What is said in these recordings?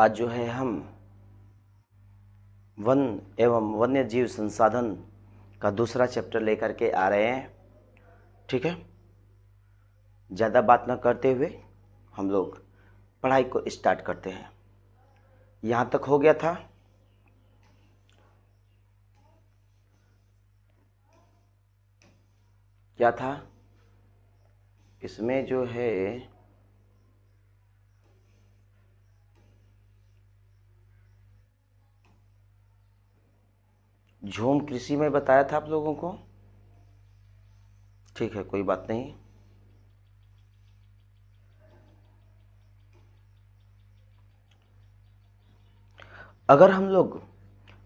आज जो है हम वन एवं वन्य जीव संसाधन का दूसरा चैप्टर लेकर के आ रहे हैं। ठीक है, ज़्यादा बात न करते हुए हम लोग पढ़ाई को स्टार्ट करते हैं। यहाँ तक हो गया था। क्या था इसमें जो है झूम कृषि में बताया था आप लोगों को। ठीक है, कोई बात नहीं। अगर हम लोग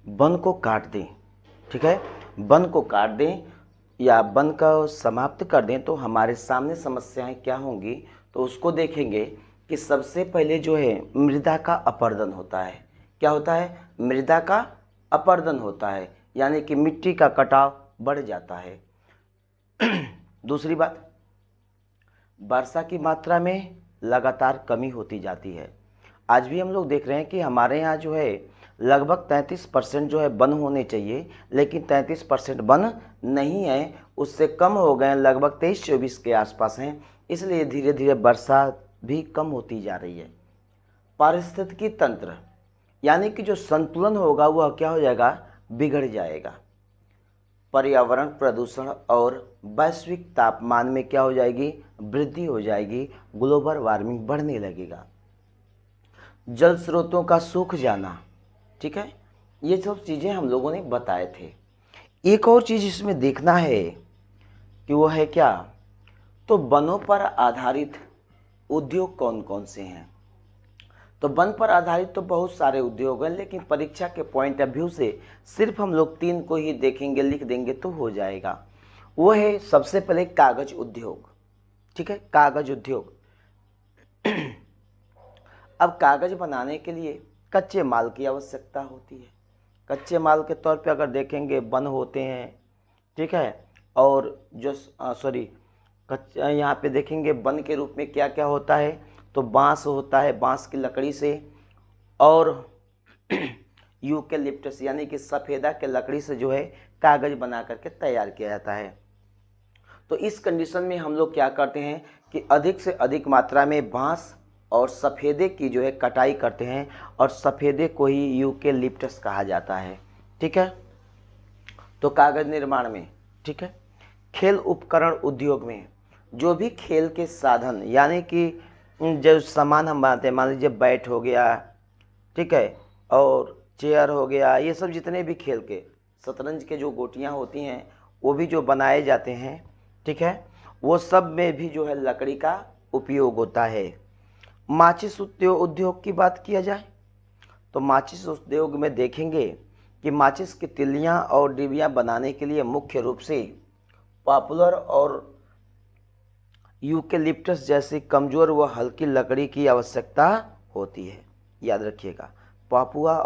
वन को काट दें, ठीक है, वन को काट दें या वन का समाप्त कर दें तो हमारे सामने समस्याएं क्या होंगी, तो उसको देखेंगे कि सबसे पहले जो है मृदा का अपरदन होता है। क्या होता है? मृदा का अपरदन होता है, यानी कि मिट्टी का कटाव बढ़ जाता है। दूसरी बात, वर्षा की मात्रा में लगातार कमी होती जाती है। आज भी हम लोग देख रहे हैं कि हमारे यहाँ जो है लगभग 33% जो है वन होने चाहिए, लेकिन 33% वन नहीं है, उससे कम हो गए, लगभग 23-24 के आसपास हैं। इसलिए धीरे धीरे वर्षा भी कम होती जा रही है। पारिस्थितिकी तंत्र यानी कि जो संतुलन होगा वह क्या हो जाएगा? बिगड़ जाएगा। पर्यावरण प्रदूषण और वैश्विक तापमान में क्या हो जाएगी? वृद्धि हो जाएगी। ग्लोबल वार्मिंग बढ़ने लगेगा। जल स्रोतों का सूख जाना, ठीक है, ये सब चीज़ें हम लोगों ने बताए थे। एक और चीज़ इसमें देखना है कि वो है क्या, तो वनों पर आधारित उद्योग कौन कौन से हैं। तो वन पर आधारित तो बहुत सारे उद्योग हैं, लेकिन परीक्षा के पॉइंट ऑफ व्यू से सिर्फ हम लोग 3 को ही देखेंगे, लिख देंगे तो हो जाएगा। वो है सबसे पहले कागज उद्योग। ठीक है, कागज उद्योग। अब कागज बनाने के लिए कच्चे माल की आवश्यकता होती है। कच्चे माल के तौर पे अगर देखेंगे वन होते हैं, ठीक है, और जो यहाँ पे देखेंगे वन के रूप में क्या क्या होता है, तो बांस होता है, बांस की लकड़ी से, और यूकेलिप्टस यानी कि सफ़ेदा के लकड़ी से जो है कागज बना करके तैयार किया जाता है। तो इस कंडीशन में हम लोग क्या करते हैं कि अधिक से अधिक मात्रा में बांस और सफ़ेदे की जो है कटाई करते हैं, और सफ़ेदे को ही यूकेलिप्टस कहा जाता है। ठीक है, तो कागज निर्माण में, ठीक है, खेल उपकरण उद्योग में जो भी खेल के साधन यानी कि जो सामान हम बनाते हैं, मान लीजिए बैट हो गया, ठीक है, और चेयर हो गया, ये सब जितने भी खेल के, शतरंज के जो गोटियां होती हैं वो भी जो बनाए जाते हैं, ठीक है, वो सब में भी जो है लकड़ी का उपयोग होता है। माचिस उद्योग की बात किया जाए तो माचिस उद्योग में देखेंगे कि माचिस की तिल्लियां और डिबियां बनाने के लिए मुख्य रूप से पॉपुलर और यूकेलिप्टस जैसी कमज़ोर व हल्की लकड़ी की आवश्यकता होती है। याद रखिएगा, पॉपुलर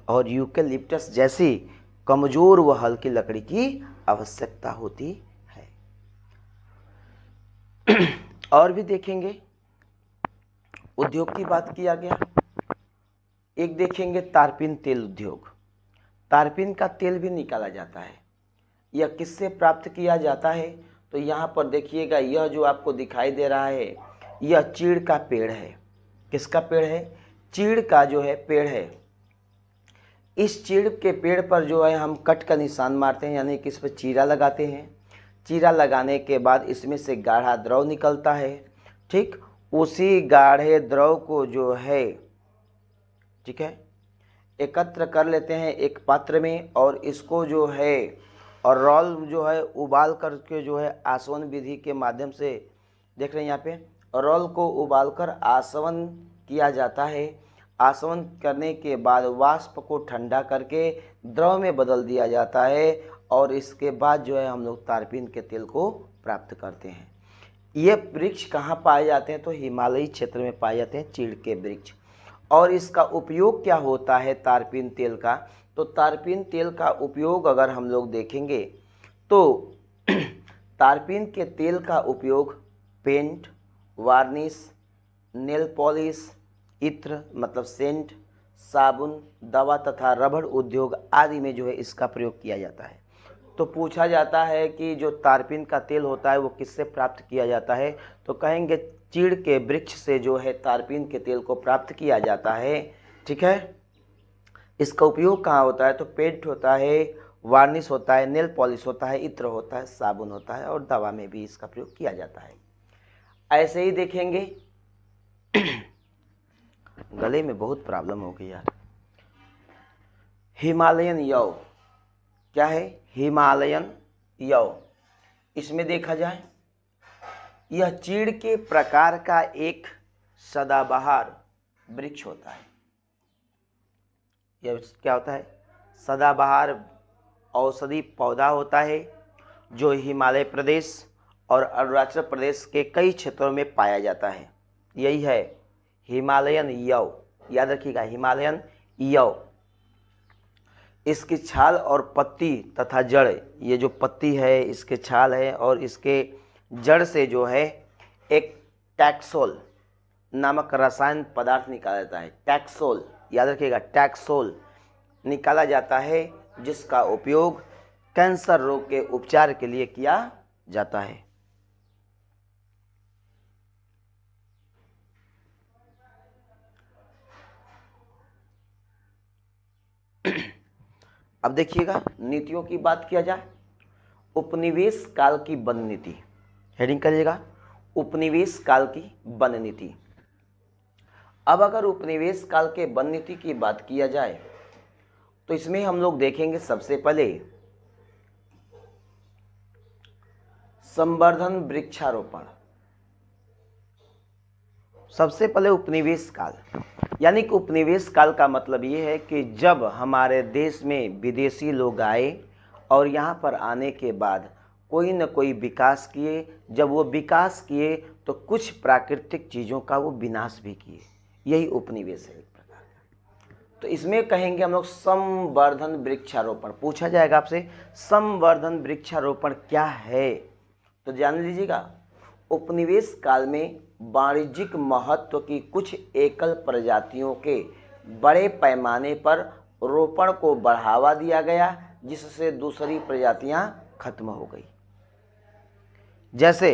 और यूकेलिप्टस जैसी कमज़ोर व हल्की लकड़ी की आवश्यकता होती है। और भी देखेंगे, उद्योग की बात किया गया। एक देखेंगे तारपीन तेल उद्योग। तारपीन का तेल भी निकाला जाता है। यह किससे प्राप्त किया जाता है, तो यहाँ पर देखिएगा, यह जो आपको दिखाई दे रहा है यह चीड़ का पेड़ है। किसका पेड़ है? चीड़ का जो है पेड़ है। इस चीड़ के पेड़ पर जो है हम कट का निशान मारते हैं, यानी कि इस पर चीरा लगाते हैं। चीरा लगाने के बाद इसमें से गाढ़ा द्रव निकलता है। ठीक, उसी गाढ़े द्रव को जो है, ठीक है, एकत्र कर लेते हैं एक पात्र में, और इसको जो है और रॉल जो है उबाल करके जो है आसवन विधि के माध्यम से, देख रहे हैं यहाँ पे, रॉल को उबालकर आसवन किया जाता है। आसवन करने के बाद वाष्प को ठंडा करके द्रव में बदल दिया जाता है, और इसके बाद जो है हम लोग तारपीन के तेल को प्राप्त करते हैं। ये वृक्ष कहाँ पाए जाते हैं, तो हिमालयी क्षेत्र में पाए जाते हैं चीड़ के वृक्ष। और इसका उपयोग क्या होता है तारपीन तेल का, तो तारपीन तेल का उपयोग अगर हम लोग देखेंगे तो तारपीन के तेल का उपयोग पेंट, वार्निश, नेल पॉलिश, इत्र मतलब सेंट, साबुन, दवा तथा रबड़ उद्योग आदि में जो है इसका प्रयोग किया जाता है। तो पूछा जाता है कि जो तारपीन का तेल होता है वो किससे प्राप्त किया जाता है, तो कहेंगे चीड़ के वृक्ष से जो है तारपीन के तेल को प्राप्त किया जाता है। ठीक है, इसका उपयोग कहाँ होता है, तो पेंट होता है, वार्निश होता है, नेल पॉलिश होता है, इत्र होता है, साबुन होता है और दवा में भी इसका प्रयोग किया जाता है। ऐसे ही देखेंगे गले में बहुत प्रॉब्लम हो गई यार। हिमालयन यव क्या है, हिमालयन यव, इसमें देखा जाए यह चीड़ के प्रकार का एक सदाबहार वृक्ष होता है। यह क्या होता है, सदाबहार औषधि पौधा होता है जो हिमालय प्रदेश और अरुणाचल प्रदेश के कई क्षेत्रों में पाया जाता है। यही है हिमालयन यव, याद रखिएगा हिमालयन यव। इसकी छाल और पत्ती तथा जड़, ये जो पत्ती है, इसके छाल है और इसके जड़ से जो है एक टैक्सोल नामक रसायन पदार्थ निकाला जाता है। टैक्सोल, याद रखिएगा टैक्सोल निकाला जाता है, जिसका उपयोग कैंसर रोग के उपचार के लिए किया जाता है। अब देखिएगा नीतियों की बात किया जाए, उपनिवेश काल की वन नीति, हेडिंग करिएगा उपनिवेश काल की वन नीति। अब अगर उपनिवेश काल के वन नीति की बात किया जाए तो इसमें हम लोग देखेंगे सबसे पहले संवर्धन वृक्षारोपण। सबसे पहले उपनिवेश काल, यानी कि उपनिवेश काल का मतलब ये है कि जब हमारे देश में विदेशी लोग आए और यहाँ पर आने के बाद कोई न कोई विकास किए, जब वो विकास किए तो कुछ प्राकृतिक चीज़ों का वो विनाश भी किए, यही उपनिवेश है एक प्रकार का। तो इसमें कहेंगे हम लोग संवर्धन वृक्षारोपण। पूछा जाएगा आपसे संवर्धन वृक्षारोपण क्या है, तो जान लीजिएगा उपनिवेश काल में वाणिज्यिक महत्व की कुछ एकल प्रजातियों के बड़े पैमाने पर रोपण को बढ़ावा दिया गया, जिससे दूसरी प्रजातियां खत्म हो गई। जैसे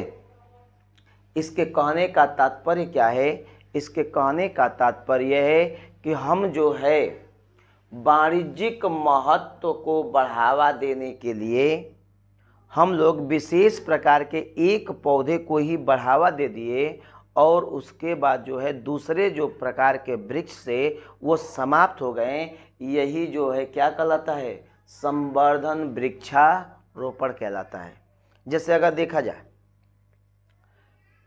इसके कहने का तात्पर्य क्या है, इसके कहने का तात्पर्य है कि हम जो है वाणिज्यिक महत्व को बढ़ावा देने के लिए हम लोग विशेष प्रकार के एक पौधे को ही बढ़ावा दे दिए और उसके बाद जो है दूसरे जो प्रकार के वृक्ष से वो समाप्त हो गए। यही जो है क्या कहलाता है, संवर्धन वृक्षारोपण कहलाता है। जैसे अगर देखा जाए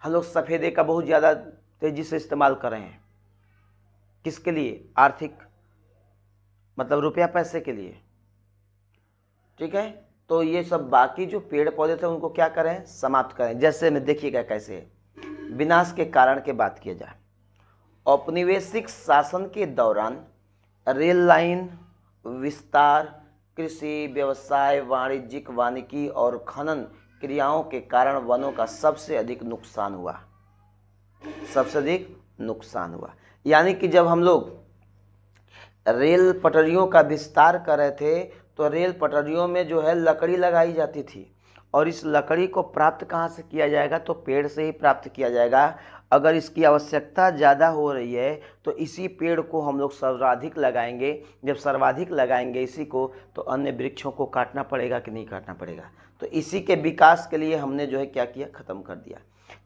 हम लोग सफ़ेदे का बहुत ज़्यादा तेज़ी से इस्तेमाल कर रहे हैं, किसके लिए, आर्थिक मतलब रुपया पैसे के लिए। ठीक है, तो ये सब बाकी जो पेड़ पौधे थे उनको क्या करें, समाप्त करें। जैसे में देखिएगा कैसे विनाश के कारण की बात किया जाए, औपनिवेशिक शासन के दौरान रेल लाइन विस्तार, कृषि, व्यवसाय, वाणिज्यिक वानिकी और खनन क्रियाओं के कारण वनों का सबसे अधिक नुकसान हुआ, सबसे अधिक नुकसान हुआ। यानी कि जब हम लोग रेल पटरियों का विस्तार कर रहे थे तो रेल पटरियों में जो है लकड़ी लगाई जाती थी, और इस लकड़ी को प्राप्त कहाँ से किया जाएगा, तो पेड़ से ही प्राप्त किया जाएगा। अगर इसकी आवश्यकता ज़्यादा हो रही है तो इसी पेड़ को हम लोग सर्वाधिक लगाएंगे। जब सर्वाधिक लगाएंगे इसी को, तो अन्य वृक्षों को काटना पड़ेगा कि नहीं काटना पड़ेगा। तो इसी के विकास के लिए हमने जो है क्या किया, ख़त्म कर दिया।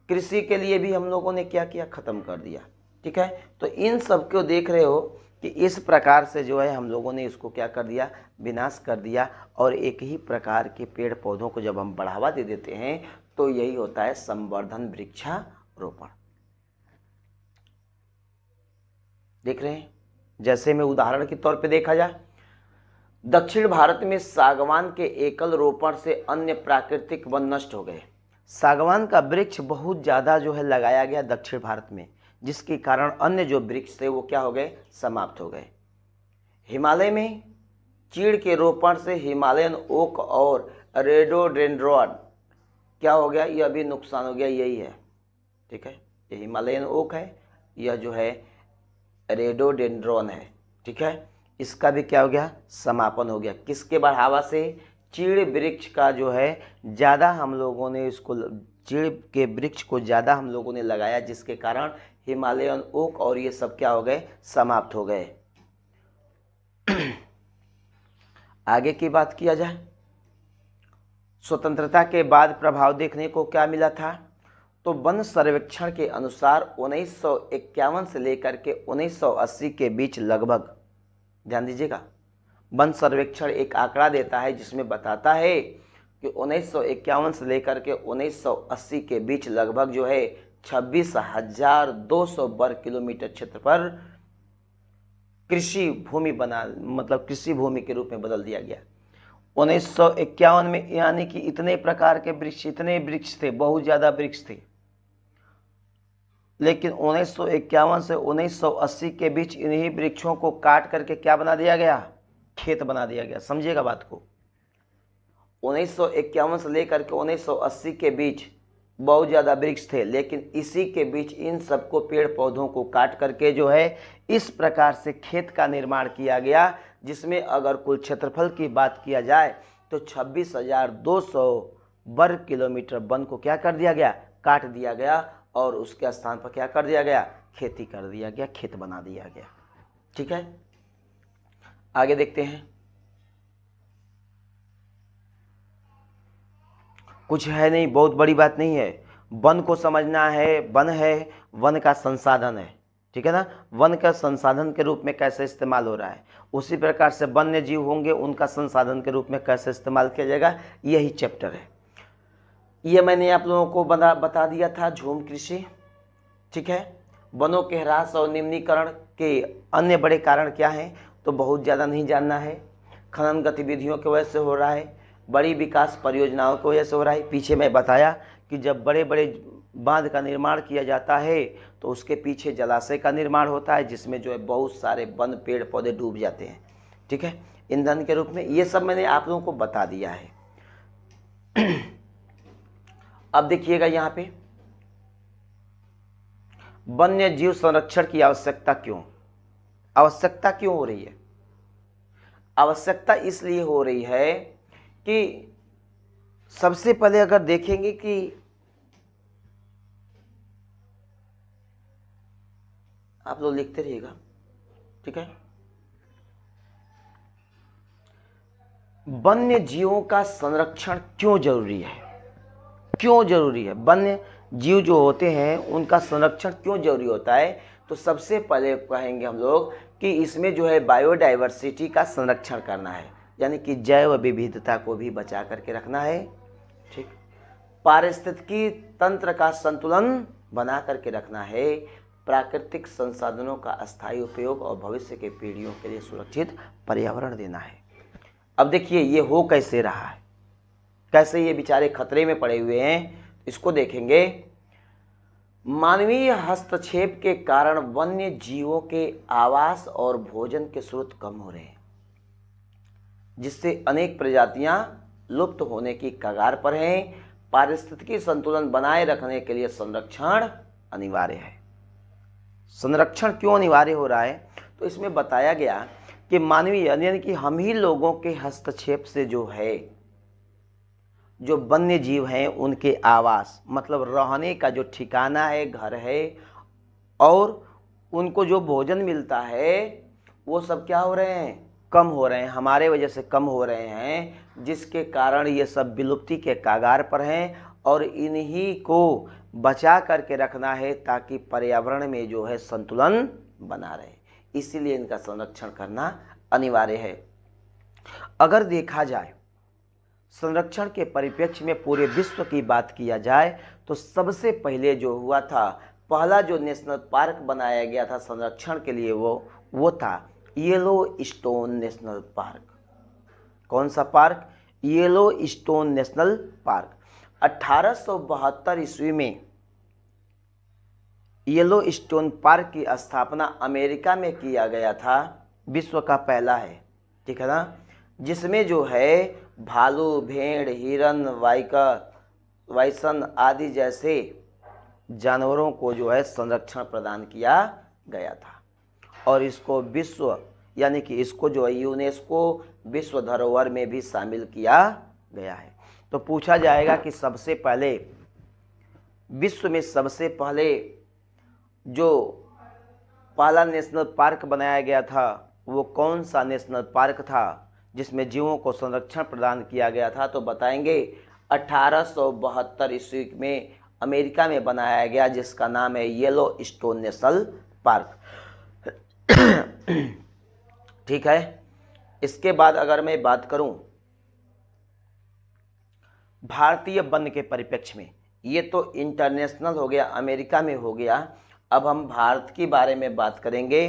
कृषि के लिए भी हम लोगों ने क्या किया, ख़त्म कर दिया। ठीक है, तो इन सब को देख रहे हो कि इस प्रकार से जो है हम लोगों ने इसको क्या कर दिया, विनाश कर दिया। और एक ही प्रकार के पेड़ पौधों को जब हम बढ़ावा दे देते हैं तो यही होता है संवर्धन वृक्षारोपण। देख रहे हैं, जैसे में उदाहरण के तौर पे देखा जाए, दक्षिण भारत में सागवान के एकल रोपण से अन्य प्राकृतिक वन नष्ट हो गए। सागवान का वृक्ष बहुत ज़्यादा जो है लगाया गया दक्षिण भारत में, जिसके कारण अन्य जो वृक्ष थे वो क्या हो गए, समाप्त हो गए। हिमालय में चीड़ के रोपण से हिमालयन ओक और रेडोडेंड्रॉन क्या हो गया, यह भी नुकसान हो गया। यही है, ठीक है, ये हिमालयन ओक है, यह जो है रेडोडेंड्रॉन है, ठीक है, इसका भी क्या हो गया, समापन हो गया। किसके बढ़ावा से, चीड़ वृक्ष का जो है ज़्यादा हम लोगों ने इसको, चीड़ के वृक्ष को ज़्यादा हम लोगों ने लगाया, जिसके कारण हिमालयन ओक और ये सब क्या हो गए, समाप्त हो गए। आगे की बात किया जाए, स्वतंत्रता के बाद प्रभाव देखने को क्या मिला था, तो वन सर्वेक्षण के अनुसार 1951 से लेकर के 1980 के बीच लगभग, ध्यान दीजिएगा, वन सर्वेक्षण एक आंकड़ा देता है जिसमें बताता है कि 1951 से लेकर के 1980 के बीच लगभग जो है 26,200 वर्ग किलोमीटर क्षेत्र पर कृषि भूमि बना, मतलब कृषि भूमि के रूप में बदल दिया गया। 1951 में यानी कि इतने प्रकार के वृक्ष, इतने वृक्ष थे, बहुत ज़्यादा वृक्ष थे, लेकिन 1951 से 1980 के बीच इन्हीं वृक्षों को काट करके क्या बना दिया गया, खेत बना दिया गया। समझिएगा बात को, 1951 से लेकर के 1980 के बीच बहुत ज़्यादा वृक्ष थे, लेकिन इसी के बीच इन सबको, पेड़ पौधों को काट करके जो है इस प्रकार से खेत का निर्माण किया गया, जिसमें अगर कुल क्षेत्रफल की बात किया जाए तो 26,200 वर्ग किलोमीटर वन को क्या कर दिया गया, काट दिया गया, और उसके स्थान पर क्या कर दिया गया, खेती कर दिया गया, खेत बना दिया गया। ठीक है, आगे देखते हैं। कुछ है नहीं, बहुत बड़ी बात नहीं है, वन को समझना है। वन है, वन का संसाधन है, ठीक है ना, वन का संसाधन के रूप में कैसे इस्तेमाल हो रहा है, उसी प्रकार से वन्य जीव होंगे, उनका संसाधन के रूप में कैसे इस्तेमाल किया जाएगा, यही चैप्टर है। ये मैंने आप लोगों को बता दिया था, झूम कृषि। ठीक है, वनों के ह्रास और निम्नीकरण के अन्य बड़े कारण क्या हैं, तो बहुत ज़्यादा नहीं जानना है। खनन गतिविधियों की वजह से हो रहा है, बड़ी विकास परियोजनाओं की वजह से हो रहा है। पीछे मैं बताया कि जब बड़े बड़े बांध का निर्माण किया जाता है तो उसके पीछे जलाशय का निर्माण होता है, जिसमें जो है बहुत सारे वन, पेड़ पौधे डूब जाते हैं। ठीक है, ईंधन के रूप में। ये सब मैंने आप लोगों को बता दिया है। अब देखिएगा यहाँ पे, वन्य जीव संरक्षण की आवश्यकता क्यों हो रही है। आवश्यकता इसलिए हो रही है कि सबसे पहले अगर देखेंगे कि आप लोग लिखते रहिएगा, ठीक है, वन्य जीवों का संरक्षण क्यों जरूरी है, वन्य जीव जो होते हैं उनका संरक्षण क्यों जरूरी होता है। तो सबसे पहले कहेंगे हम लोग कि इसमें जो है बायोडाइवर्सिटी का संरक्षण करना है, यानी कि जैव विविधता को भी बचा करके रखना है। ठीक, पारिस्थितिकी तंत्र का संतुलन बना करके रखना है, प्राकृतिक संसाधनों का अस्थायी उपयोग और भविष्य के पीढ़ियों के लिए सुरक्षित पर्यावरण देना है। अब देखिए ये हो कैसे रहा है, कैसे ये बेचारे खतरे में पड़े हुए हैं, इसको देखेंगे। मानवीय हस्तक्षेप के कारण वन्य जीवों के आवास और भोजन के स्रोत कम हो रहे हैं, जिससे अनेक प्रजातियां लुप्त होने की कगार पर हैं। पारिस्थितिकी संतुलन बनाए रखने के लिए संरक्षण अनिवार्य है। संरक्षण क्यों अनिवार्य हो रहा है, तो इसमें बताया गया कि मानवीय यानी कि हम ही लोगों के हस्तक्षेप से जो है, जो वन्य जीव हैं उनके आवास, मतलब रहने का जो ठिकाना है, घर है, और उनको जो भोजन मिलता है, वो सब क्या हो रहे हैं, कम हो रहे हैं, हमारे वजह से कम हो रहे हैं, जिसके कारण ये सब विलुप्ति के कगार पर हैं। और इन्हीं को बचा करके रखना है ताकि पर्यावरण में जो है संतुलन बना रहे, इसीलिए इनका संरक्षण करना अनिवार्य है। अगर देखा जाए संरक्षण के परिप्रेक्ष्य में पूरे विश्व की बात किया जाए तो सबसे पहले जो हुआ था, पहला जो नेशनल पार्क बनाया गया था संरक्षण के लिए, वो था येलोस्टोन नेशनल पार्क। कौन सा पार्क, येलोस्टोन नेशनल पार्क। 1872 ईस्वी में येलोस्टोन पार्क की स्थापना अमेरिका में किया गया था, विश्व का पहला है, ठीक है ना, जिसमें जो है भालू, भेड़, हिरन, वाइसन आदि जैसे जानवरों को जो है संरक्षण प्रदान किया गया था। और इसको विश्व यानी कि इसको जो है यूनेस्को विश्व धरोहर में भी शामिल किया गया है। तो पूछा जाएगा कि सबसे पहले विश्व में सबसे पहले जो पहला नेशनल पार्क बनाया गया था वो कौन सा नेशनल पार्क था जिसमें जीवों को संरक्षण प्रदान किया गया था? तो बताएंगे 1872 ईस्वी में अमेरिका में बनाया गया, जिसका नाम है येलो स्टोन नेशनल पार्क। ठीक है। इसके बाद अगर मैं बात करूं भारतीय वन के परिप्रेक्ष्य में, ये तो इंटरनेशनल हो गया, अमेरिका में हो गया। अब हम भारत के बारे में बात करेंगे,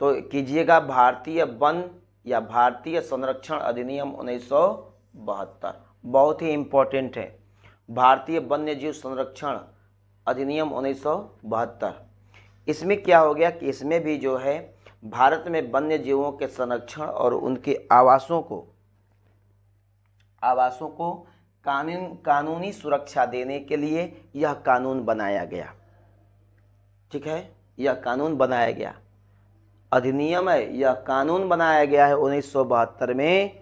तो कीजिएगा भारतीय वन या भारतीय संरक्षण अधिनियम 1972, बहुत ही इम्पोर्टेंट है। भारतीय वन्यजीव संरक्षण अधिनियम 1972, इसमें क्या हो गया कि इसमें भी जो है भारत में वन्य जीवों के संरक्षण और उनके आवासों को कानूनी सुरक्षा देने के लिए यह कानून बनाया गया। ठीक है, यह कानून बनाया गया, अधिनियम है, यह कानून बनाया गया है 1972 में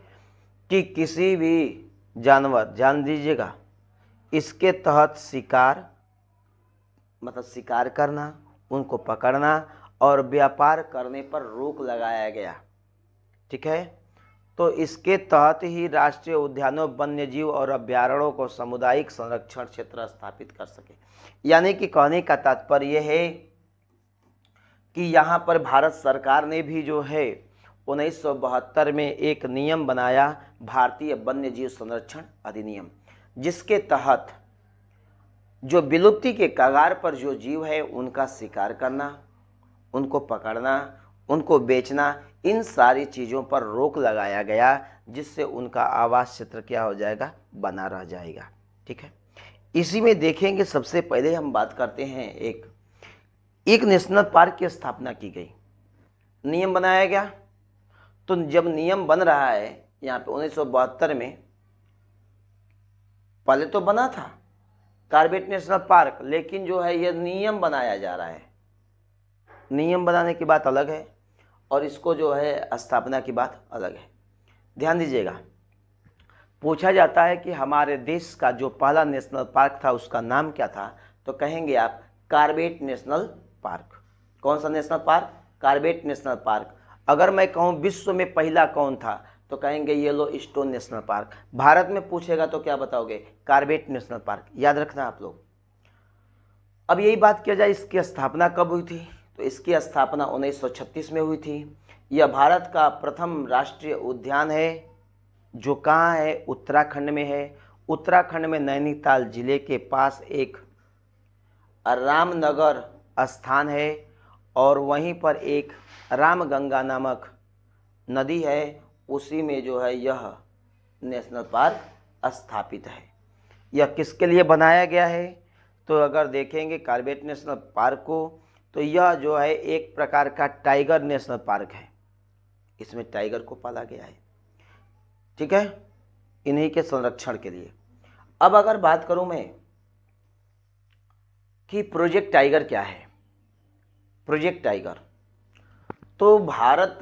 कि किसी भी जानवर, जान दीजिएगा, इसके तहत शिकार मतलब शिकार करना, उनको पकड़ना और व्यापार करने पर रोक लगाया गया। ठीक है, तो इसके तहत ही राष्ट्रीय उद्यानों, वन्यजीव और अभ्यारण्यों को सामुदायिक संरक्षण क्षेत्र स्थापित कर सके। यानी कि कहने का तात्पर्य है कि यहाँ पर भारत सरकार ने भी जो है 1972 में एक नियम बनाया, भारतीय वन्यजीव संरक्षण अधिनियम, जिसके तहत जो विलुप्ति के कगार पर जो जीव है उनका शिकार करना, उनको पकड़ना, उनको बेचना, इन सारी चीज़ों पर रोक लगाया गया, जिससे उनका आवास क्षेत्र क्या हो जाएगा, बना रह जाएगा। ठीक है, इसी में देखेंगे सबसे पहले हम बात करते हैं एक नेशनल पार्क की स्थापना की गई, नियम बनाया गया। तो जब नियम बन रहा है यहाँ पे 1972 में, पहले तो बना था कॉर्बेट नेशनल पार्क, लेकिन जो है यह नियम बनाया जा रहा है। नियम बनाने की बात अलग है और इसको जो है स्थापना की बात अलग है। ध्यान दीजिएगा, पूछा जाता है कि हमारे देश का जो पहला नेशनल पार्क था उसका नाम क्या था? तो कहेंगे आप कॉर्बेट नेशनल पार्क। कौन सा national park? Corbett national park. अगर मैं कहूँ विश्व में पहला कौन था तो कहेंगे yellow stone national park. Bharat में पूछेगा तो क्या बताओगे? Corbett national park. याद रखना आप लोग। अब यही बात किया जाए, इसकी स्थापना कब हुई थी? तो इसकी स्थापना 1936 में हुई थी। यह भारत का प्रथम राष्ट्रीय उद्यान है, जो कहाँ है? उत्तराखंड में है। उत्तराखंड में नैनीताल जिले के पास एक रामनगर स्थान है और वहीं पर एक रामगंगा नामक नदी है, उसी में जो है यह नेशनल पार्क स्थापित है। यह किसके लिए बनाया गया है? तो अगर देखेंगे कॉर्बेट नेशनल पार्क को, तो यह जो है एक प्रकार का टाइगर नेशनल पार्क है। इसमें टाइगर को पाला गया है। ठीक है, इन्हीं के संरक्षण के लिए। अब अगर बात करूं मैं कि प्रोजेक्ट टाइगर क्या है? प्रोजेक्ट टाइगर तो भारत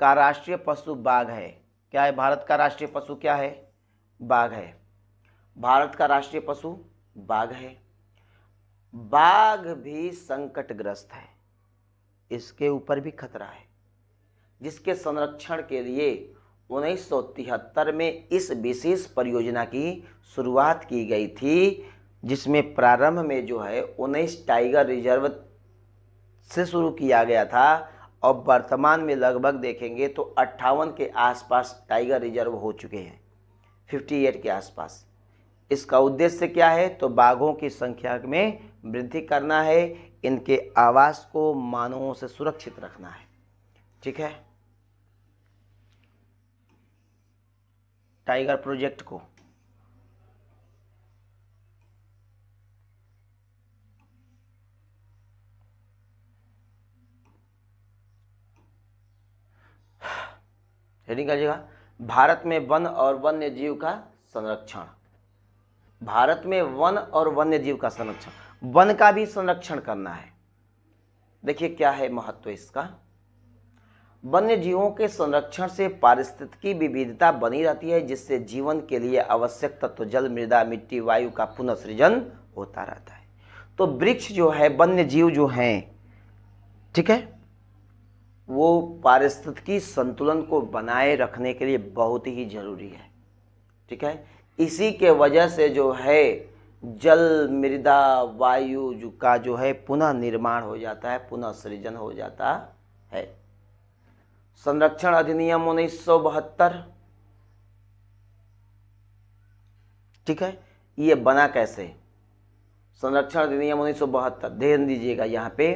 का राष्ट्रीय पशु बाघ है। क्या है? भारत का राष्ट्रीय पशु क्या है? बाघ है। भारत का राष्ट्रीय पशु बाघ है। बाघ भी संकटग्रस्त है, इसके ऊपर भी खतरा है, जिसके संरक्षण के लिए 1973 में इस विशेष परियोजना की शुरुआत की गई थी, जिसमें प्रारंभ में जो है 19 टाइगर रिजर्व से शुरू किया गया था और वर्तमान में लगभग देखेंगे तो 58 के आसपास टाइगर रिजर्व हो चुके हैं, 58 के आसपास। इसका उद्देश्य क्या है? तो बाघों की संख्या में वृद्धि करना है, इनके आवास को मानवों से सुरक्षित रखना है। ठीक है, टाइगर प्रोजेक्ट को हेडिंग करिएगा, भारत में वन और वन्य जीव का संरक्षण। भारत में वन और वन्य जीव का संरक्षण, वन का भी संरक्षण करना है। देखिए क्या है महत्व इसका। वन्य जीवों के संरक्षण से पारिस्थितिकी विविधता बनी रहती है, जिससे जीवन के लिए आवश्यक तत्व जल, मृदा, मिट्टी, वायु का पुनर्सृजन होता रहता है। तो वृक्ष जो है, वन्य जीव जो हैं, ठीक है, वो पारिस्थितिकी संतुलन को बनाए रखने के लिए बहुत ही जरूरी है। ठीक है, इसी के वजह से जो है जल, मृदा, वायु का जो है पुनः निर्माण हो जाता है, पुनः सृजन हो जाता है। संरक्षण अधिनियम 1972, ठीक है, ये बना कैसे? संरक्षण अधिनियम 1972, ध्यान दीजिएगा यहाँ पे,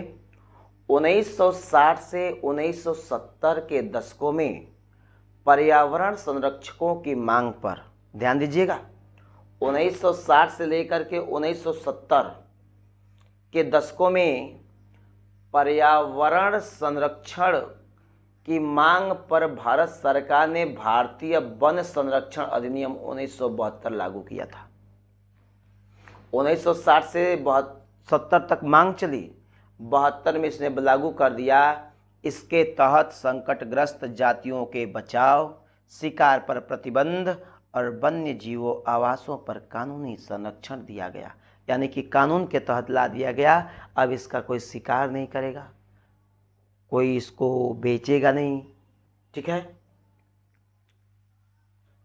1960 से 1970 के दशकों में पर्यावरण संरक्षकों की मांग पर, ध्यान दीजिएगा, 1960 से लेकर के 1970 के दशकों में पर्यावरण संरक्षण की मांग पर भारत सरकार ने भारतीय वन संरक्षण अधिनियम 1972 लागू किया था। 1960 से 70 तक मांग चली, 72 में इसने लागू कर दिया। इसके तहत संकटग्रस्त जातियों के बचाव, शिकार पर प्रतिबंध और वन्य जीवों आवासों पर कानूनी संरक्षण दिया गया। यानी कि कानून के तहत ला दिया गया, अब इसका कोई शिकार नहीं करेगा, कोई इसको बेचेगा नहीं। ठीक है,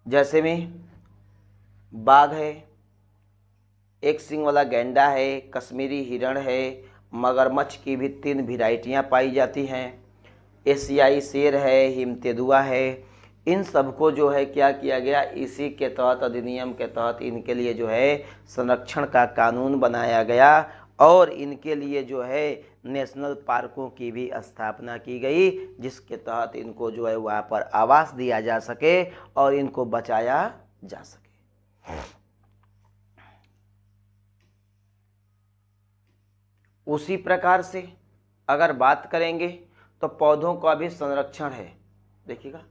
जैसे में बाघ है, एक सींग वाला गैंडा है, कश्मीरी हिरण है, मगरमच्छ की भी 3 वेराइटियाँ पाई जाती हैं, एशियाई शेर है, हिमतेंदुआ है। इन सबको जो है क्या किया गया, इसी के तहत, अधिनियम के तहत इनके लिए जो है संरक्षण का कानून बनाया गया और इनके लिए जो है नेशनल पार्कों की भी स्थापना की गई, जिसके तहत इनको जो है वहाँ पर आवास दिया जा सके और इनको बचाया जा सके। उसी प्रकार से अगर बात करेंगे तो पौधों का भी संरक्षण है। देखिएगा,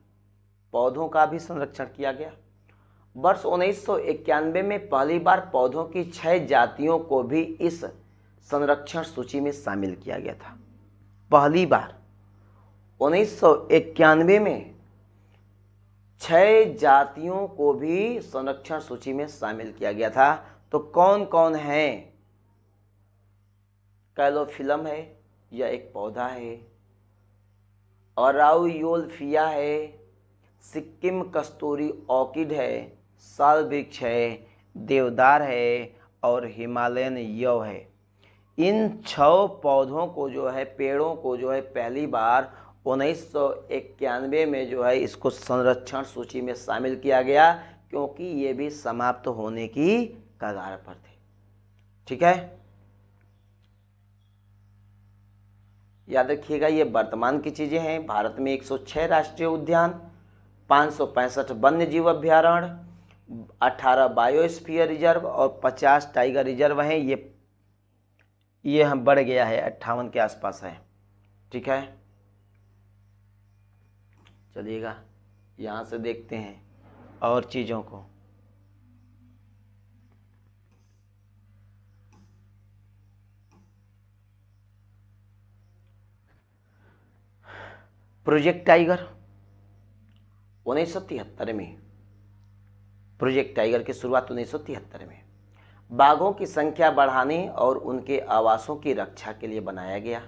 पौधों का भी संरक्षण किया गया। वर्ष 1991 में पहली बार पौधों की 6 जातियों को भी इस संरक्षण सूची में शामिल किया गया था। पहली बार 1991 में 6 जातियों को भी संरक्षण सूची में शामिल किया गया था। तो कौन कौन है? कैलोफिलम है, यह एक पौधा है, अराउयोल्फिया है, सिक्किम कस्तूरी ऑर्किड है, साल वृक्ष है, देवदार है और हिमालयन यव है। इन 6 पौधों को जो है, पेड़ों को जो है पहली बार 1991 में जो है इसको संरक्षण सूची में शामिल किया गया, क्योंकि ये भी समाप्त होने की कगार पर थे। ठीक है, याद रखिएगा, ये वर्तमान की चीज़ें हैं। भारत में 106 राष्ट्रीय उद्यान, 565 वन्य जीव अभ्यारण्य, 18 बायोस्फीयर रिजर्व और 50 टाइगर रिजर्व हैं। ये हम बढ़ गया है, 58 के आसपास है। ठीक है, चलिएगा यहाँ से देखते हैं और चीज़ों को। प्रोजेक्ट टाइगर 1973 में, प्रोजेक्ट टाइगर की शुरुआत 1973 में बाघों की संख्या बढ़ाने और उनके आवासों की रक्षा के लिए बनाया गया।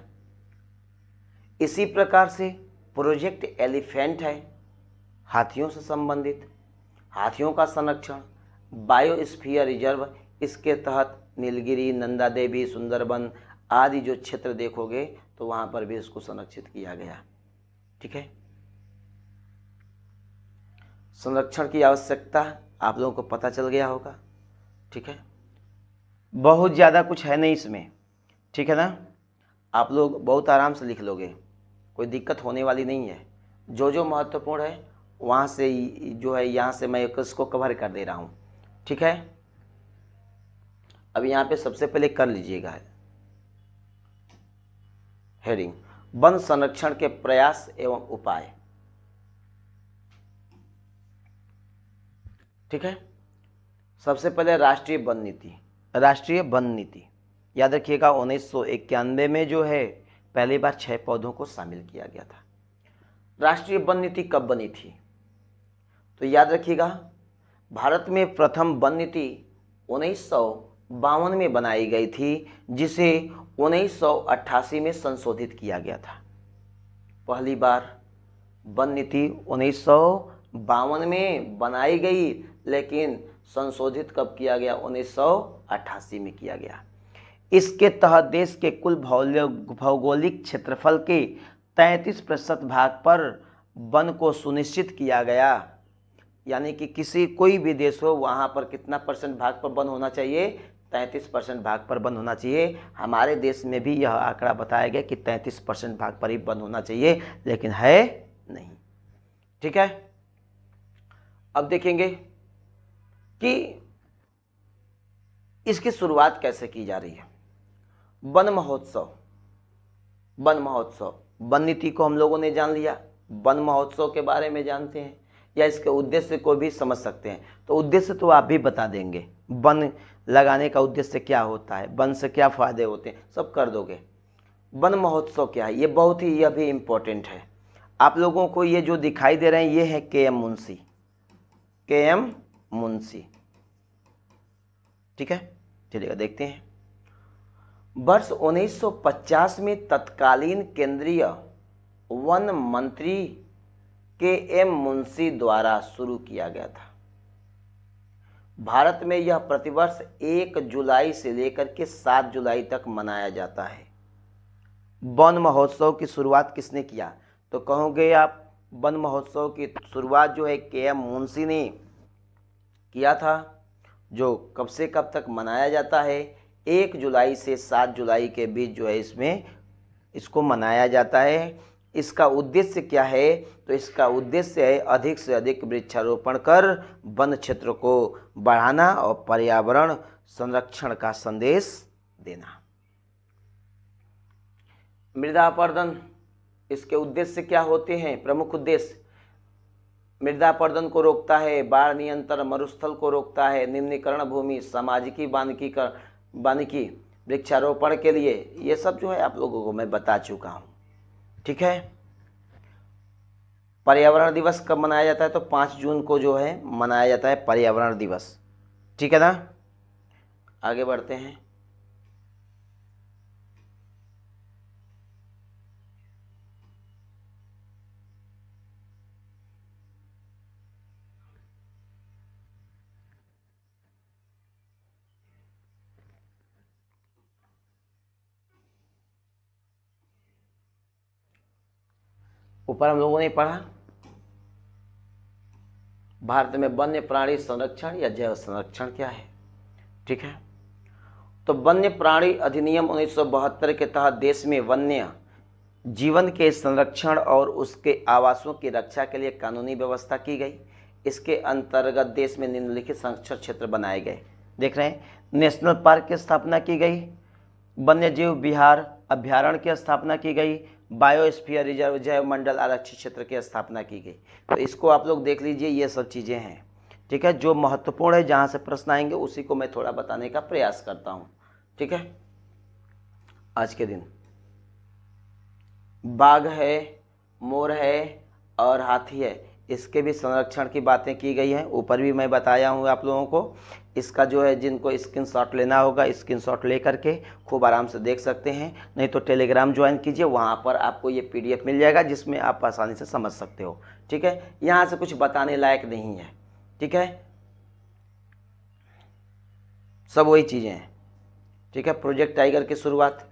इसी प्रकार से प्रोजेक्ट एलिफेंट है, हाथियों से संबंधित, हाथियों का संरक्षण, बायोस्फीयर रिजर्व। इसके तहत नीलगिरी, नंदा देवी, सुंदरबन आदि जो क्षेत्र देखोगे तो वहाँ पर भी इसको संरक्षित किया गया। ठीक है, संरक्षण की आवश्यकता आप लोगों को पता चल गया होगा। ठीक है, बहुत ज़्यादा कुछ है नहीं इसमें। ठीक है ना, आप लोग बहुत आराम से लिख लोगे, कोई दिक्कत होने वाली नहीं है। जो जो महत्वपूर्ण है वहाँ से जो है, यहाँ से मैं इसको कवर कर दे रहा हूँ। ठीक है, अब यहाँ पे सबसे पहले कर लीजिएगा हेडिंग, वन संरक्षण के प्रयास एवं उपाय। ठीक है, सबसे पहले राष्ट्रीय वन नीति। राष्ट्रीय वन नीति याद रखिएगा, 1991 में जो है पहली बार 6 पौधों को शामिल किया गया था। राष्ट्रीय वन नीति कब बनी थी? तो याद रखिएगा, भारत में प्रथम वन नीति 1952 में बनाई गई थी, जिसे 1988 में संशोधित किया गया था। पहली बार वन नीति 1952 में बनाई गई, लेकिन संशोधित कब किया गया? 1988 में किया गया। इसके तहत देश के कुल भौगोलिक क्षेत्रफल के 33% भाग पर वन को सुनिश्चित किया गया। यानी कि कोई भी देश हो, वहाँ पर कितना परसेंट भाग पर वन होना चाहिए? 33% भाग पर वन होना चाहिए। हमारे देश में भी यह आंकड़ा बताया गया कि 33% भाग पर ही वन होना चाहिए, लेकिन है नहीं। ठीक है, अब देखेंगे कि इसकी शुरुआत कैसे की जा रही है। वन महोत्सव, वन नीति को हम लोगों ने जान लिया। वन महोत्सव के बारे में जानते हैं, या इसके उद्देश्य को भी समझ सकते हैं। तो उद्देश्य तो आप भी बता देंगे, वन लगाने का उद्देश्य क्या होता है, वन से क्या फायदे होते हैं, सब कर दोगे। वन महोत्सव क्या है, ये बहुत ही यह भी इम्पोर्टेंट है। आप लोगों को ये जो दिखाई दे रहे हैं, ये है के.एम. मुंशी। ठीक है, चलिएगा देखते हैं। वर्ष 1950 में तत्कालीन केंद्रीय वन मंत्री के.एम. मुंशी द्वारा शुरू किया गया था। भारत में यह प्रतिवर्ष 1 जुलाई से लेकर के 7 जुलाई तक मनाया जाता है। वन महोत्सव की शुरुआत किसने किया? तो कहोगे आप, वन महोत्सव की शुरुआत जो है के.एम. मुंशी ने किया था, जो कब से कब तक मनाया जाता है? 1 जुलाई से 7 जुलाई के बीच जो है इसको मनाया जाता है। इसका उद्देश्य क्या है? तो इसका उद्देश्य है अधिक से अधिक वृक्षारोपण कर वन क्षेत्र को बढ़ाना और पर्यावरण संरक्षण का संदेश देना। मृदा अपरदन, इसके उद्देश्य क्या होते हैं? प्रमुख उद्देश्य, मृदा अपरदन को रोकता है, बाढ़ नियंत्रण, मरुस्थल को रोकता है, निम्नीकरण भूमि, सामाजिकी वानिकी, वृक्षारोपण के लिए, ये सब जो है आप लोगों को मैं बता चुका हूँ। ठीक है, पर्यावरण दिवस कब मनाया जाता है? तो 5 जून को जो है मनाया जाता है पर्यावरण दिवस। ठीक है ना, आगे बढ़ते हैं। ऊपर हम लोगों ने पढ़ा भारत में वन्य प्राणी संरक्षण या जैव संरक्षण क्या है। ठीक है, तो वन्य प्राणी अधिनियम 1972 के तहत देश में वन्य जीवन के संरक्षण और उसके आवासों की रक्षा के लिए कानूनी व्यवस्था की गई। इसके अंतर्गत देश में निम्नलिखित संरक्षण क्षेत्र बनाए गए। देख रहे हैं, नेशनल पार्क की स्थापना की गई, वन्यजीव विहार अभ्यारण्य की स्थापना की गई, बायोस्फीयर रिजर्व जैव मंडल आरक्षित क्षेत्र की स्थापना की गई। तो इसको आप लोग देख लीजिए, ये सब चीज़ें हैं। ठीक है, जो महत्वपूर्ण है, जहाँ से प्रश्न आएंगे उसी को मैं थोड़ा बताने का प्रयास करता हूँ। ठीक है, आज के दिन बाघ है, मोर है और हाथी है, इसके भी संरक्षण की बातें की गई हैं। ऊपर भी मैं बताया हूँ आप लोगों को। इसका जो है, जिनको स्क्रीनशॉट लेना होगा, स्क्रीनशॉट ले करके खूब आराम से देख सकते हैं, नहीं तो टेलीग्राम ज्वाइन कीजिए, वहाँ पर आपको ये PDF मिल जाएगा, जिसमें आप आसानी से समझ सकते हो। ठीक है, यहाँ से कुछ बताने लायक नहीं है। ठीक है, सब वही चीज़ें हैं। ठीक है, प्रोजेक्ट टाइगर की शुरुआत,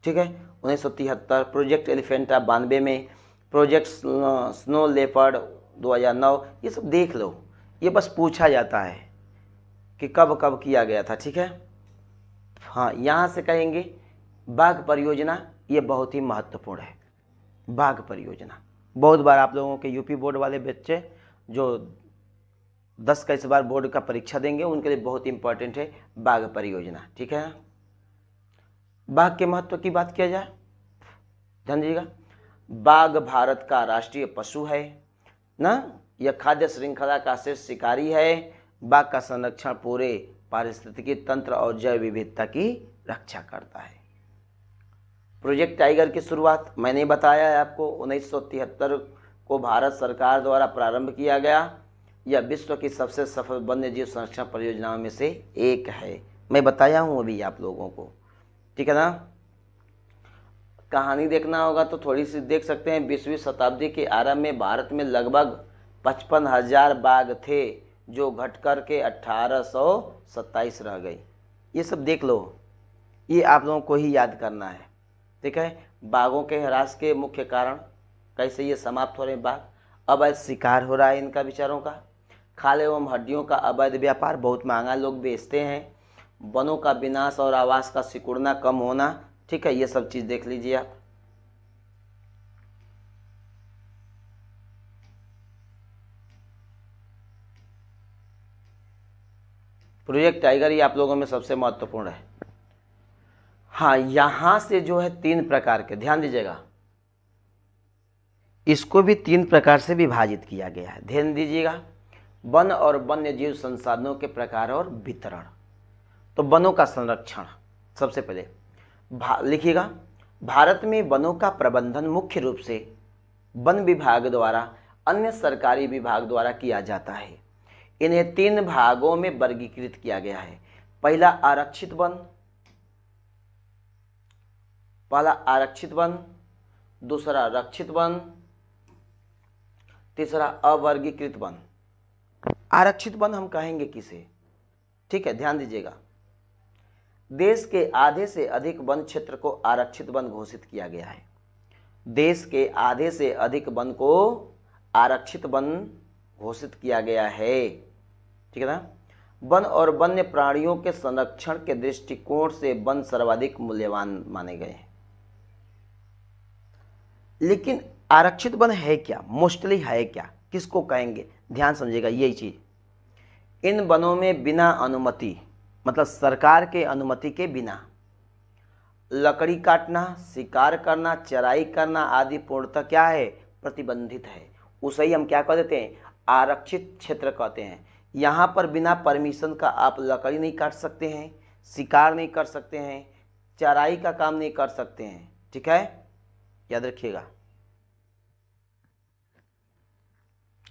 ठीक है, 1973, प्रोजेक्ट एलिफेंटा 92 में, प्रोजेक्ट स्नो लेपर्ड 2009। ये सब देख लो, ये बस पूछा जाता है कि कब कब किया गया था। ठीक है, हाँ, यहाँ से कहेंगे बाघ परियोजना, ये बहुत ही महत्वपूर्ण है। बाघ परियोजना बहुत बार आप लोगों के यूपी बोर्ड वाले बच्चे जो 10 का इस बार बोर्ड का परीक्षा देंगे, उनके लिए बहुत इंपॉर्टेंट है बाघ परियोजना। ठीक है, बाघ के महत्व की बात किया जाए, ध्यान दीजिएगा। बाघ भारत का राष्ट्रीय पशु है ना, यह खाद्य श्रृंखला का शीर्ष शिकारी है। बाघ का संरक्षण पूरे पारिस्थितिकी तंत्र और जैव विविधता की रक्षा करता है। प्रोजेक्ट टाइगर की शुरुआत मैंने बताया है आपको 1973 को भारत सरकार द्वारा प्रारंभ किया गया। यह विश्व की सबसे सफल वन्यजीव संरक्षण परियोजनाओं में से एक है। मैं बताया हूँ अभी आप लोगों को, ठीक है ना। कहानी देखना होगा तो थोड़ी सी देख सकते हैं। 20वीं शताब्दी के आरंभ में भारत में लगभग 55,000 बाघ थे, जो घटकर के 1827 रह गई। ये सब देख लो, ये आप लोगों को ही याद करना है, ठीक है। बाघों के ह्रास के मुख्य कारण, कैसे ये समाप्त हो रहे हैं बाघ। अवैध शिकार हो रहा है इनका बेचारों का। खाल एवं हड्डियों का अवैध व्यापार, बहुत महंगा लोग बेचते हैं। वनों का विनाश और आवास का सिकुड़ना कम होना, ठीक है। ये सब चीज़ देख लीजिए आप। प्रोजेक्ट टाइगर ये आप लोगों में सबसे महत्वपूर्ण है। हाँ, यहाँ से जो है 3 प्रकार के, ध्यान दीजिएगा, इसको भी 3 प्रकार से विभाजित किया गया है, ध्यान दीजिएगा। वन और वन्यजीव संसाधनों के प्रकार और वितरण। तो वनों का संरक्षण सबसे पहले लिखिएगा। भारत में वनों का प्रबंधन मुख्य रूप से वन विभाग द्वारा अन्य सरकारी विभाग द्वारा किया जाता है। इन्हें 3 भागों में वर्गीकृत किया गया है। पहला आरक्षित वन, दूसरा रक्षित वन, तीसरा अवर्गीकृत वन। आरक्षित वन हम कहेंगे किसे, ठीक है, ध्यान दीजिएगा। देश के आधे से अधिक वन क्षेत्र को आरक्षित वन घोषित किया गया है। देश के आधे से अधिक वन को आरक्षित वन घोषित किया गया है, ठीक है ना। वन और वन्य प्राणियों के संरक्षण के दृष्टिकोण से वन सर्वाधिक मूल्यवान माने गए हैं। लेकिन आरक्षित वन है क्या, मोस्टली है क्या, किसको कहेंगे, ध्यान समझिएगा यही चीज। इन वनों में बिना अनुमति, मतलब सरकार के अनुमति के बिना लकड़ी काटना, शिकार करना, चराई करना आदि पूर्णतः क्या है, प्रतिबंधित है। उसे ही हम क्या कह देते हैं, आरक्षित क्षेत्र कहते हैं। यहाँ पर बिना परमिशन का आप लकड़ी नहीं काट सकते हैं, शिकार नहीं कर सकते हैं, चराई का काम नहीं कर सकते हैं, ठीक है, याद रखिएगा।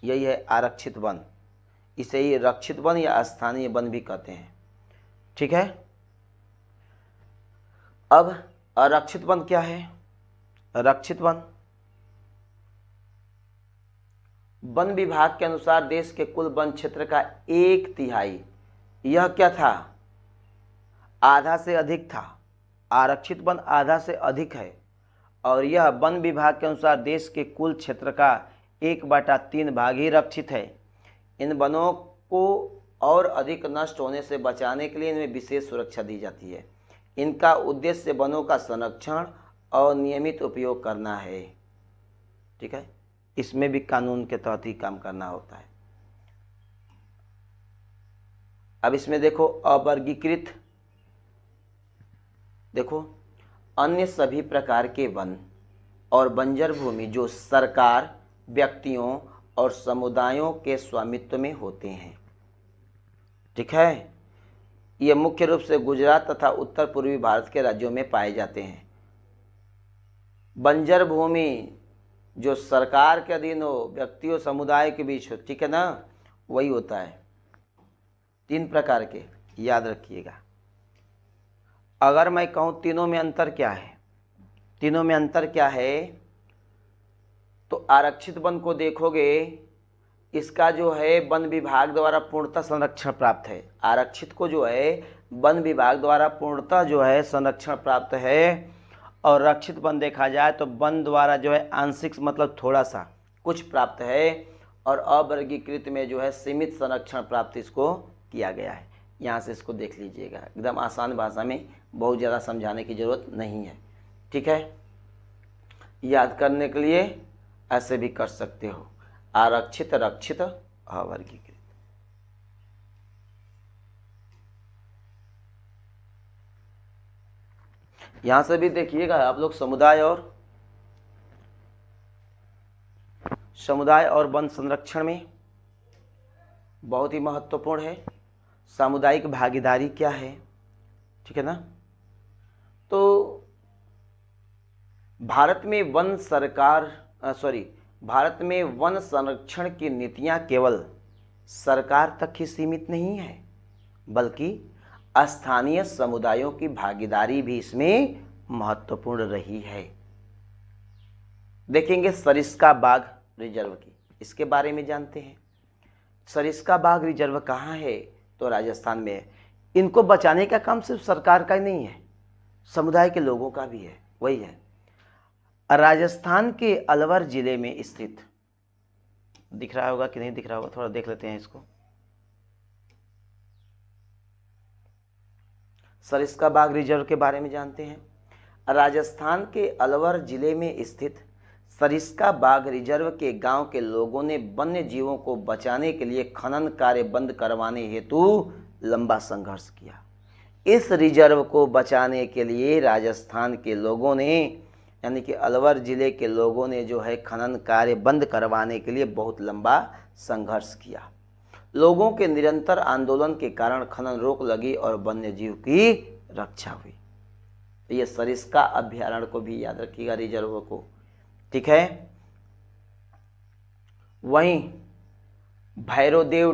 यही है आरक्षित वन। इसे ही रक्षित वन या स्थानीय वन भी कहते हैं, ठीक है। अब अरक्षित वन क्या है। रक्षित वन वन विभाग के अनुसार देश के कुल वन क्षेत्र का 1/3, यह क्या था, आधा से अधिक था। आरक्षित वन आधा से अधिक है, और यह वन विभाग के अनुसार देश के कुल क्षेत्र का 1/3 भाग ही रक्षित है। इन वनों को और अधिक नष्ट होने से बचाने के लिए इनमें विशेष सुरक्षा दी जाती है। इनका उद्देश्य वनों का संरक्षण और नियमित उपयोग करना है, ठीक है। इसमें भी कानून के तहत ही काम करना होता है। अब इसमें देखो अवर्गीकृत, देखो अन्य सभी प्रकार के वन और बंजर भूमि जो सरकार, व्यक्तियों और समुदायों के स्वामित्व में होते हैं, ठीक है। ये मुख्य रूप से गुजरात तथा उत्तर पूर्वी भारत के राज्यों में पाए जाते हैं। बंजर भूमि जो सरकार के अधीन हो, व्यक्तियों समुदाय के बीच हो, ठीक है ना, वही होता है। 3 प्रकार के, याद रखिएगा। अगर मैं कहूँ तीनों में अंतर क्या है, तीनों में अंतर क्या है, तो आरक्षित वन को देखोगे, इसका जो है वन विभाग द्वारा पूर्णतः संरक्षण प्राप्त है। आरक्षित को जो है वन विभाग द्वारा पूर्णतः जो है संरक्षण प्राप्त है। और रक्षित वन देखा जाए तो वन द्वारा जो है आंशिक, मतलब थोड़ा सा कुछ प्राप्त है। और अवर्गीकृत में जो है सीमित संरक्षण प्राप्त इसको किया गया है। यहाँ से इसको देख लीजिएगा, एकदम आसान भाषा में, बहुत ज़्यादा समझाने की ज़रूरत नहीं है, ठीक है। याद करने के लिए ऐसे भी कर सकते हो, आरक्षित, रक्षित, अवर्गीकृत। यहां से भी देखिएगा आप लोग, समुदाय और वन संरक्षण में बहुत ही महत्वपूर्ण है सामुदायिक भागीदारी क्या है, ठीक है ना। तो भारत में भारत में वन संरक्षण की नीतियां केवल सरकार तक ही सीमित नहीं है, बल्कि स्थानीय समुदायों की भागीदारी भी इसमें महत्वपूर्ण रही है। देखेंगे सरिस्का बाघ रिजर्व की, इसके बारे में जानते हैं। सरिस्का बाघ रिजर्व कहाँ है? तो राजस्थान में है। इनको बचाने का काम सिर्फ सरकार का ही नहीं है, समुदाय के लोगों का भी है। वही है राजस्थान के अलवर जिले में स्थित, दिख रहा होगा कि नहीं दिख रहा होगा, थोड़ा देख लेते हैं इसको। सरिस्का बाघ रिजर्व के बारे में जानते हैं। राजस्थान के अलवर जिले में स्थित सरिस्का बाघ रिजर्व के गांव के लोगों ने वन्य जीवों को बचाने के लिए खनन कार्य बंद करवाने हेतु लंबा संघर्ष किया। इस रिजर्व को बचाने के लिए राजस्थान के लोगों ने, यानी कि अलवर जिले के लोगों ने जो है खनन कार्य बंद करवाने के लिए बहुत लंबा संघर्ष किया। लोगों के निरंतर आंदोलन के कारण खनन रोक लगी और वन्य जीव की रक्षा हुई। ये सरिस्का अभ्यारण्य को भी याद रखिएगा, रिजर्व को, ठीक है। वहीं भैरवदेव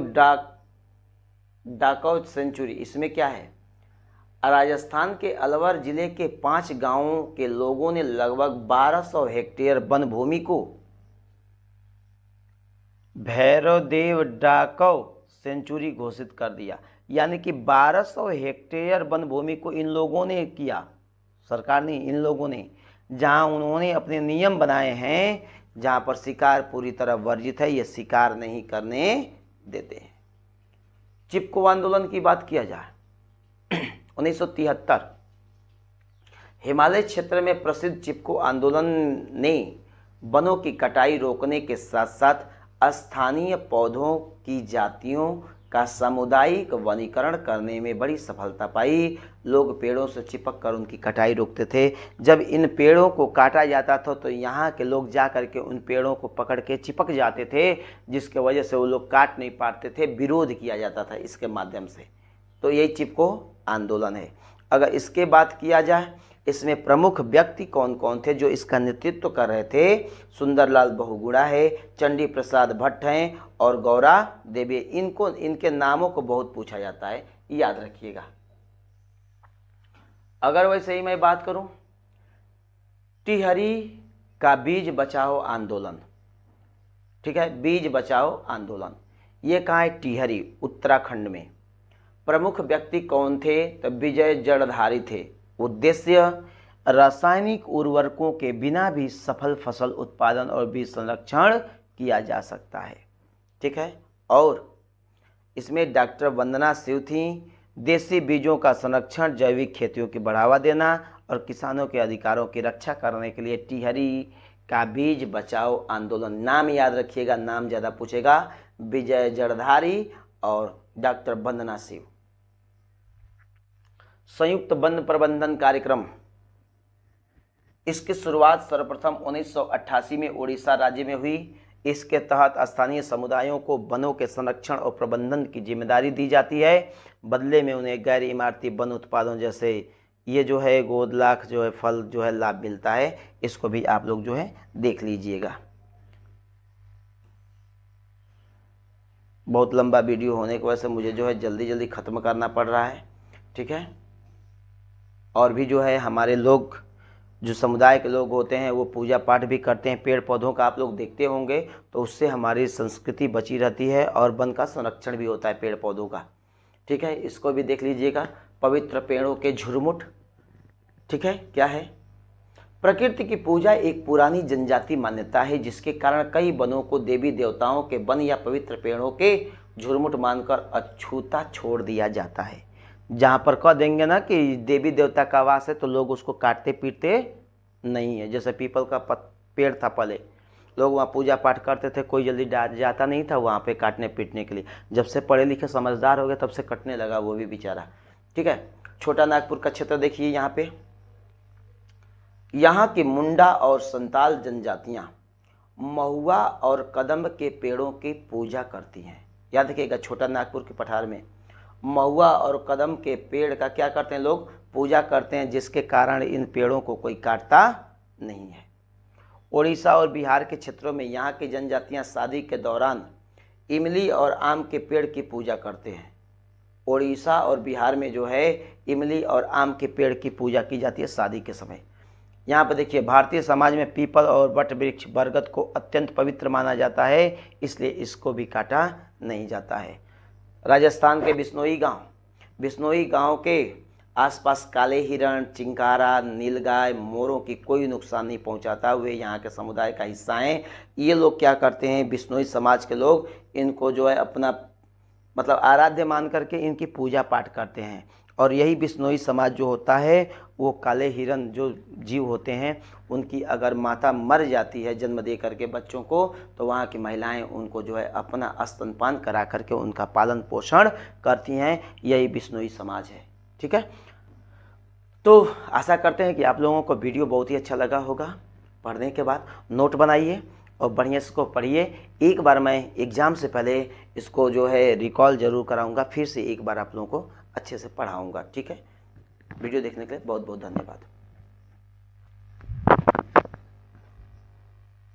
डाकौ सेंचुरी, इसमें क्या है? राजस्थान के अलवर जिले के 5 गांवों के लोगों ने लगभग 1200 हेक्टेयर वन भूमि को भैरवदेव डाकौ सेंचुरी घोषित कर दिया। यानी कि 1200 हेक्टेयर वन भूमि को इन लोगों ने किया, सरकार नहीं, इन लोगों ने, जहां उन्होंने अपने नियम बनाए हैं, जहां पर शिकार पूरी तरह वर्जित है, ये शिकार नहीं करने देते हैं। चिपको आंदोलन की बात किया जाए 1973 हिमालय क्षेत्र में प्रसिद्ध चिपको आंदोलन ने वनों की कटाई रोकने के साथ साथ स्थानीय पौधों की जातियों का सामुदायिक वनीकरण करने में बड़ी सफलता पाई। लोग पेड़ों से चिपक कर उनकी कटाई रोकते थे। जब इन पेड़ों को काटा जाता था तो यहाँ के लोग जा कर के उन पेड़ों को पकड़ के चिपक जाते थे, जिसके वजह से वो लोग काट नहीं पाते थे, विरोध किया जाता था इसके माध्यम से। तो यही चिपको आंदोलन है। अगर इसके बात किया जाए, इसमें प्रमुख व्यक्ति कौन कौन थे जो इसका नेतृत्व कर रहे थे? सुंदरलाल बहुगुणा है, चंडी प्रसाद भट्ट हैं और गौरा देवी। इनके नामों को बहुत पूछा जाता है, याद रखिएगा। अगर वैसे ही मैं बात करूं, टिहरी का बीज बचाओ आंदोलन, ठीक है, बीज बचाओ आंदोलन, ये कहाँ है? टिहरी, उत्तराखंड में। प्रमुख व्यक्ति कौन थे? तो विजय जड़धारी थे। उद्देश्य रासायनिक उर्वरकों के बिना भी सफल फसल उत्पादन और बीज संरक्षण किया जा सकता है, ठीक है। और इसमें डॉक्टर वंदना शिव थी। देसी बीजों का संरक्षण, जैविक खेतियों की बढ़ावा देना और किसानों के अधिकारों की रक्षा करने के लिए टिहरी का बीज बचाओ आंदोलन। नाम याद रखिएगा, नाम ज़्यादा पूछेगा। विजय जड़धारी और डॉक्टर वंदना शिव। संयुक्त वन प्रबंधन कार्यक्रम, इसकी शुरुआत सर्वप्रथम 1988 में उड़ीसा राज्य में हुई। इसके तहत स्थानीय समुदायों को वनों के संरक्षण और प्रबंधन की जिम्मेदारी दी जाती है। बदले में उन्हें गैर इमारती वन उत्पादों जैसे ये जो है गोदलाख जो है फल जो है लाभ मिलता है। इसको भी आप लोग जो है देख लीजिएगा। बहुत लंबा वीडियो होने की वजह से मुझे जो है जल्दी जल्दी ख़त्म करना पड़ रहा है, ठीक है। और भी जो है हमारे लोग, जो समुदाय के लोग होते हैं, वो पूजा पाठ भी करते हैं। पेड़ पौधों का आप लोग देखते होंगे, तो उससे हमारी संस्कृति बची रहती है और वन का संरक्षण भी होता है पेड़ पौधों का, ठीक है। इसको भी देख लीजिएगा। पवित्र पेड़ों के झुरमुट, ठीक है, क्या है? प्रकृति की पूजा एक पुरानी जनजाति मान्यता है, जिसके कारण कई वनों को देवी देवताओं के वन या पवित्र पेड़ों के झुरमुट मानकर अछूता छोड़ दिया जाता है। जहाँ पर कह देंगे ना कि देवी देवता का वास है, तो लोग उसको काटते पीटते नहीं है। जैसे पीपल का पेड़ था, पहले लोग वहाँ पूजा पाठ करते थे, कोई जल्दी जाता नहीं था वहाँ पे काटने पीटने के लिए। जब से पढ़े लिखे समझदार हो गए तब से कटने लगा वो भी बेचारा, ठीक है। छोटा नागपुर का क्षेत्र देखिए, यहाँ पे यहाँ की मुंडा और संताल जनजातियाँ महुआ और कदम्ब के पेड़ों की पूजा करती हैं। याद रखिएगा, छोटा नागपुर के पठार में महुआ और कदम के पेड़ का क्या करते हैं लोग? पूजा करते हैं, जिसके कारण इन पेड़ों को कोई काटता नहीं है। उड़ीसा और बिहार के क्षेत्रों में यहाँ की जनजातियाँ शादी के दौरान इमली और आम के पेड़ की पूजा करते हैं। उड़ीसा और बिहार में जो है इमली और आम के पेड़ की पूजा की जाती है शादी के समय। यहाँ पर देखिए, भारतीय समाज में पीपल और वट वृक्ष बरगद को अत्यंत पवित्र माना जाता है, इसलिए इसको भी काटा नहीं जाता है। राजस्थान के बिश्नोई गांव के आसपास काले हिरण, चिंकारा, नीलगाय, मोरों की कोई नुकसान नहीं पहुंचाता। वे यहाँ के समुदाय का हिस्सा हैं। ये लोग क्या करते हैं, बिश्नोई समाज के लोग इनको जो है अपना मतलब आराध्य मान करके इनकी पूजा पाठ करते हैं। और यही बिश्नोई समाज जो होता है वो काले हिरण जो जीव होते हैं उनकी अगर माता मर जाती है जन्म दे करके बच्चों को, तो वहाँ की महिलाएं उनको जो है अपना स्तनपान करा करके उनका पालन पोषण करती हैं। यही बिश्नोई समाज है। ठीक है, तो आशा करते हैं कि आप लोगों को वीडियो बहुत ही अच्छा लगा होगा। पढ़ने के बाद नोट बनाइए और बढ़िया से इसको पढ़िए। एक बार मैं एग्ज़ाम से पहले इसको जो है रिकॉल ज़रूर कराऊंगा, फिर से एक बार आप लोगों को अच्छे से पढ़ाऊंगा। ठीक है, वीडियो देखने के लिए बहुत बहुत धन्यवाद।